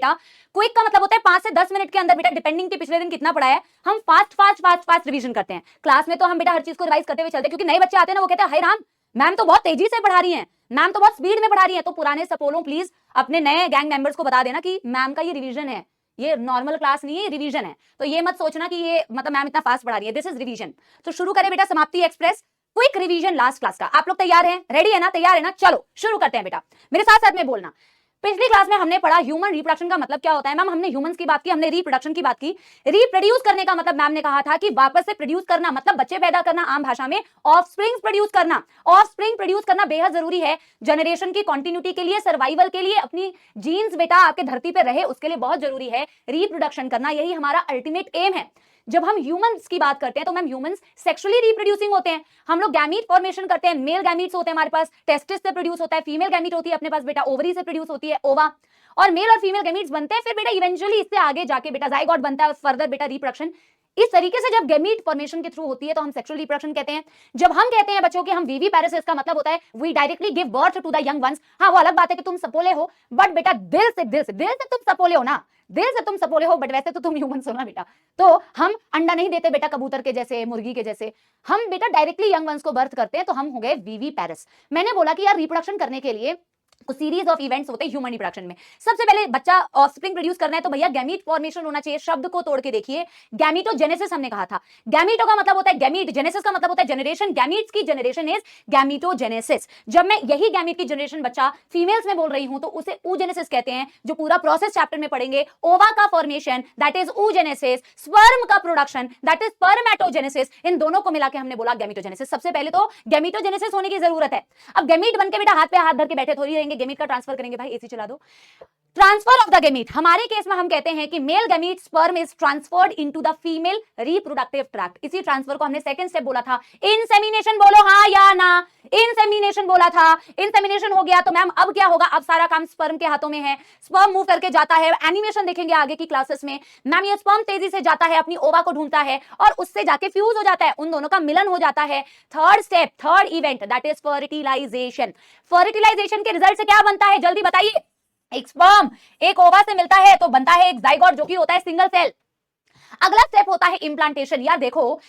बेटा, क्विक का मतलब होता है 5 से 10 मिनट के अंदर बेटा, डिपेंडिंग कि पिछले दिन कितना पढ़ा है, हम फास्ट रिवीजन करते हैं। क्लास में तो हम बेटा हर चीज को रिवाइज करते हुए चलते हैं, क्योंकि नए बच्चे आते हैं ना, वो कहते हैं हाय राम, मैम तो बहुत तेजी से पढ़ा रही हैं, मैम तो बहुत स्पीड में पढ़ा रही है। तो पुराने सपोलों प्लीज अपने नए गैंग मेंबर्स को बता देना कि मैम का ये रिवीजन है, ये नॉर्मल क्लास नहीं है, रिवीजन है। तो ये मत सोचना कि ये मतलब मैम इतना फास्ट पढ़ा रही है, दिस इज रिवीजन। तो शुरू करें बेटा समाप्ति express, quick revision last class का। आप लोग तैयार हैं, रेडी है ना, तैयार है ना? चलो शुरू करते हैं बेटा, मेरे साथ साथ में बोलना। पिछली क्लास में हमने पढ़ा ह्यूमन रिप्रोडक्शन का मतलब क्या होता है। मैम हमने ह्यूमंस की बात की, हमने रिप्रोडक्शन की बात की। रिप्रोड्यूस करने का मतलब मैम ने कहा था कि वापस से प्रोड्यूस करना, मतलब बच्चे पैदा करना, आम भाषा में ऑफस्प्रिंग्स प्रोड्यूस करना। ऑफस्प्रिंग प्रोड्यूस करना बेहद जरूरी है जनरेशन की कंटिन्यूटी के लिए, सर्वाइवल के लिए, अपनी जीन्स बेटा आपके धरती पे रहे उसके लिए बहुत जरूरी है रिप्रोडक्शन करना। यही हमारा अल्टीमेट एम है। जब हम ह्यूमंस की बात करते हैं तो मैम ह्यूमंस सेक्सुअली रिप्रोड्यूसिंग होते हैं। हम लोग गैमीट फॉर्मेशन करते हैं, मेल गैमीट्स होते हैं हमारे पास, टेस्टिस से प्रोड्यूस होता है, फीमेल गैमीट होती है अपने पास बेटा, ओवरी से प्रोड्यूस होती है ओवा, और मेल और फीमेल गैमीट्स बनते हैं। फिर बेटा इवेंचुअली इससे आगे जाके बेटा जाइगोट बनता है और फर्दर बेटा रिप्रोडक्शन। इस तरीके से जब गैमीट फॉर्मेशन के थ्रू होती है तो हम सेक्सुअल रिप्रोडक्शन कहते हैं। जब हम कहते हैं बच्चों के हम वीवी पैरेसिस का मतलब होता है we directly give birth to the young ones. हाँ वो अलग बात है कि तुम सपोले हो, बट बेटा दिल से तुम सपोले हो ना, दिल से तुम सपोले हो, बट वैसे तो तुम ह्यूमन हो ना बेटा। तो हम अंडा नहीं देते बेटा कबूतर के जैसे, मुर्गी के जैसे, हम बेटा डायरेक्टली यंग वंस को बर्थ करते हैं, तो हम हो गए वीवी पैरेस। मैंने बोला कि यार रिप्रोडक्शन करने के लिए सीरीज ऑफ इवेंट्स होते हैं ह्यूमन रिप्रोडक्शन में। सबसे पहले बच्चा ऑफस्प्रिंग प्रोड्यूस करना है तो भैया गैमीट फॉर्मेशन होना चाहिए। शब्द को तोड़ के देखिए, गैमीटोजेनेसिस हमने कहा था। गैमीटो का मतलब होता है गैमीट, जेनेसिस का मतलब होता है जनरेशन, गैमीट्स की जनरेशन इज गैमीटोजेनेसिस। जब मैं यही गैमीट की जनरेशन बच्चा फीमेल्स में बोल रही हूं तो उसे oogenesis कहते हैं, जो पूरा प्रोसेस चैप्टर में पढ़ेंगे। ओवा का formation that is oogenesis, sperm का प्रोडक्शन दैट इज स्पर्मेटोजेनेसिस, इन दोनों को मिला के हमने बोला गैमीटोजेनेसिस। सबसे पहले तो गैमीटोजेनेसिस होने की जरूरत है। अब गैमीट बनके बेटा हाथ पे हाथ धर के बैठे थोड़ी रहेंगे, गैमीट का ट्रांसफर करेंगे। भाई एसी चला दो। ट्रांसफर ऑफ द गैमीट, हमारे केस में हम कहते हैं कि male gamete sperm is transferred into the female reproductive tract. इसी ट्रांसफर को हमने सेकंड स्टेप बोला था इंसेमिनेशन। बोलो हाँ या ना, इंसेमिनेशन बोला था। इंसेमिनेशन हो गया तो मैम अब क्या होगा, अब सारा काम स्पर्म के हाथों में है। स्पर्म मूव करके जाता है, एनिमेशन देखेंगे आगे की क्लासेस में। मैम ये स्पर्म तेजी से जाता है, अपनी ओवा को ढूंढता है और उससे जाके फ्यूज हो जाता है, उन दोनों का मिलन हो जाता है। Third step, third event that is fertilisation. Fertilisation के रिजल्ट से क्या बनता है जल्दी बताइए। एक स्पर्म एक ओवा से मिलता है तो बनता है एक जाइगोट, जो कि होता है सिंगल सेल। अगला स्टेप होता है इम्प्लांटेशन। यार देखो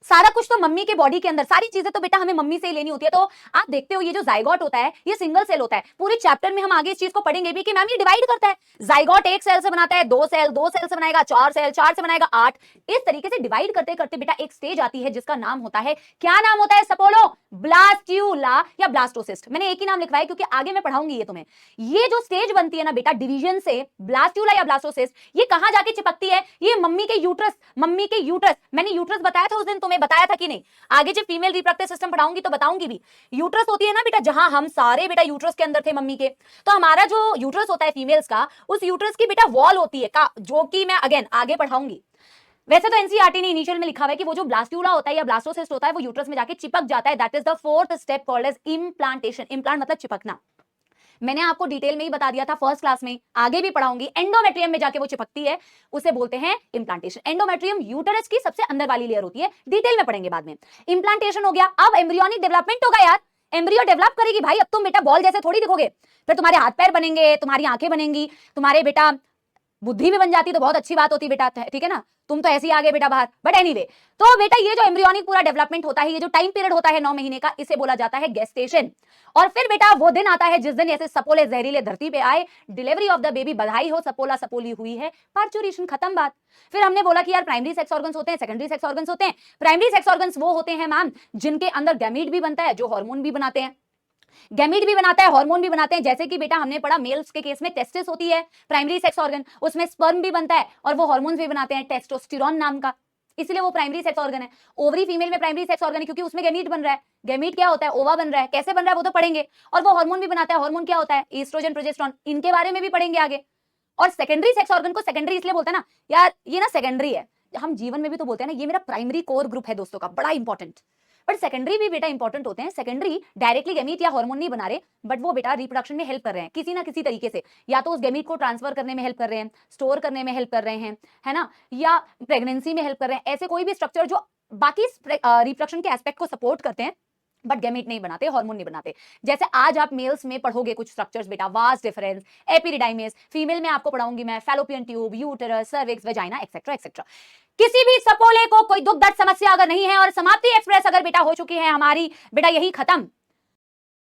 सारा कुछ तो मम्मी के बॉडी के अंदर, सारी चीजें तो बेटा हमें मम्मी से ही लेनी होती है। तो आप देखते हो ये जो जाइगोट होता है ये सिंगल सेल होता है। पूरे चैप्टर में हम आगे इस चीज को पढ़ेंगे भी कि मैम ये डिवाइड करता है। जाइगोट एक सेल से बनाता है, दो सेल से बनाएगा, चार से बनाएगा 8। इस तरीके से डिवाइड करते करते बेटा एक स्टेज आती है जिसका नाम होता है, क्या नाम होता है सपोलो? ब्लास्ट्यूला या ब्लास्टोसिस्ट। मैंने एक ही नाम लिखवाया क्योंकि आगे मैं पढ़ाऊंगी ये तुम्हें। ये जो स्टेज बनती है ना बेटा डिवीजन से, ब्लास्ट्यूला या ब्लास्टोसिस्ट, ये कहां जाके चिपकती है? ये मम्मी के यूट्रस, मम्मी के यूट्रस। मैंने यूट्रस बताया था उस दिन, तुम्हें बताया था कि नहीं? आगे जब फीमेल रिप्रोडक्टिव सिस्टम पढ़ाऊंगी तो बताऊंगी भी। यूट्रस होती है ना बेटा, जहां हम सारे बेटा यूट्रस के अंदर थे मम्मी के। तो हमारा जो यूट्रस होता है फीमेल्स का, उस यूट्रस की बेटा वॉल होती है का, जो कि मैं अगेन आगे पढ़ाऊंगी। वैसे तो एनसीईआरटी ने इनिशियल में लिखा हुआ है कि वो जो ब्लास्ट्यूला होता है या ब्लास्टोसिस्ट होता है वो यूट्रस में जाके चिपक जाता है। That is the fourth step called as implantation. Implant मतलब चिपकना। मैंने आपको डिटेल में ही बता दिया था फर्स्ट क्लास में, आगे भी पढ़ाऊंगी। एंडोमेट्रियम में जाके वो चिपकती है, उसे बोलते हैं इम्प्लांटेशन। एंडोमेट्रियम यूटेरस की सबसे अंदर वाली लेयर होती है, डिटेल में पढ़ेंगे बाद में। इम्प्लांटेशन हो गया, अब एम्ब्रियोनिक डेवलपमेंट होगा। यार एम्ब्रियो डेवलप करेगी भाई, अब तुम बेटा बॉल जैसे थोड़ी दिखोगे, फिर तुम्हारे हाथ पैर बनेंगे, तुम्हारी आंखें बनेंगी, तुम्हारे बेटा बुद्धि भी बन जाती तो बहुत अच्छी बात होती बेटा, ठीक है ना? तुम तो ऐसे ही आगे बेटा बाहर, बट एनीवे। तो बेटा ये जो एम्ब्रियोनिक पूरा डेवलपमेंट होता है, ये जो टाइम पीरियड होता है 9 महीने का, इसे बोला जाता है गेस्टेशन। और फिर बेटा वो दिन आता है जिस दिन ऐसे सपोले जहरीले धरती पे आए, डिलीवरी ऑफ द बेबी, बधाई हो सपोला सपोली हुई है, पार्चुरेशन, खत्म बात। फिर हमने बोला कि यार प्राइमरी सेक्स ऑर्गन्स होते हैं, सेकेंडरी सेक्स ऑर्गन्स होते हैं। प्राइमरी सेक्स ऑर्गन्स वो होते हैं मैम जिनके अंदर गैमीट भी बनता है, जो हार्मोन भी बनाते हैं। गैमीट भी बनाता है, हार्मोन भी बनाते हैं। जैसे कि बेटा हमने पढ़ा मेल्स के केस में टेस्टिस होती है प्राइमरी सेक्स ऑर्गन, उसमें स्पर्म भी बनता है और वो हार्मोन्स भी बनाते हैं, टेस्टोस्टेरोन नाम का, इसलिए वो प्राइमरी सेक्स ऑर्गन है। ओवरी फीमेल में प्राइमरी सेक्स ऑर्गन है क्योंकि उसमें गैमीट बन रहा है। गैमीट क्या होता है? ओवा बन रहा है, कैसे बन रहा है वो तो पढ़ेंगे। और वो हार्मोन भी बनाता है, हार्मोन क्या होता है? एस्ट्रोजन, प्रोजेस्टेरोन, इनके बारे में भी पढ़ेंगे आगे। और सेकेंडरी सेक्स ऑर्गन को सेकेंडरी इसलिए बोलते हैं ना यार, ये ना सेकेंडरी है, हम जीवन में भी तो बोलते हैं ना ये मेरा प्राइमरी कोर ग्रुप है दोस्तों का, बड़ा इंपॉर्टेंट। बट सेकेंडरी भी बेटा इंपॉर्टेंट होते हैं। सेकेंडरी डायरेक्टली गैमीट या हार्मोन नहीं बना रहे, बट वो बेटा रिप्रोडक्शन में हेल्प कर रहे हैं किसी ना किसी तरीके से, या तो उस गैमीट को ट्रांसफर करने में हेल्प कर रहे हैं, स्टोर करने में हेल्प कर रहे हैं, है ना, या प्रेगनेंसी में हेल्प कर रहे हैं। ऐसे कोई भी स्ट्रक्चर जो बाकी रिप्रोडक्शन के एस्पेक्ट को सपोर्ट करते हैं, बट गैमेट नहीं बनाते, हार्मोन नहीं बनाते। जैसे आज आप मेल्स में पढ़ोगे कुछ स्ट्रक्चर्स बेटा, वास्ट डिफरेंस, एपिडिडाइमिस, फीमेल में आपको पढ़ाऊंगी मैं fallopian tube, uterus, cervix, vagina, etcetera etcetera. किसी भी सपोले को कोई दुख दर्द समस्या अगर नहीं है और समाप्ति एक्सप्रेस अगर बेटा हो चुकी है हमारी, बेटा यही खत्म।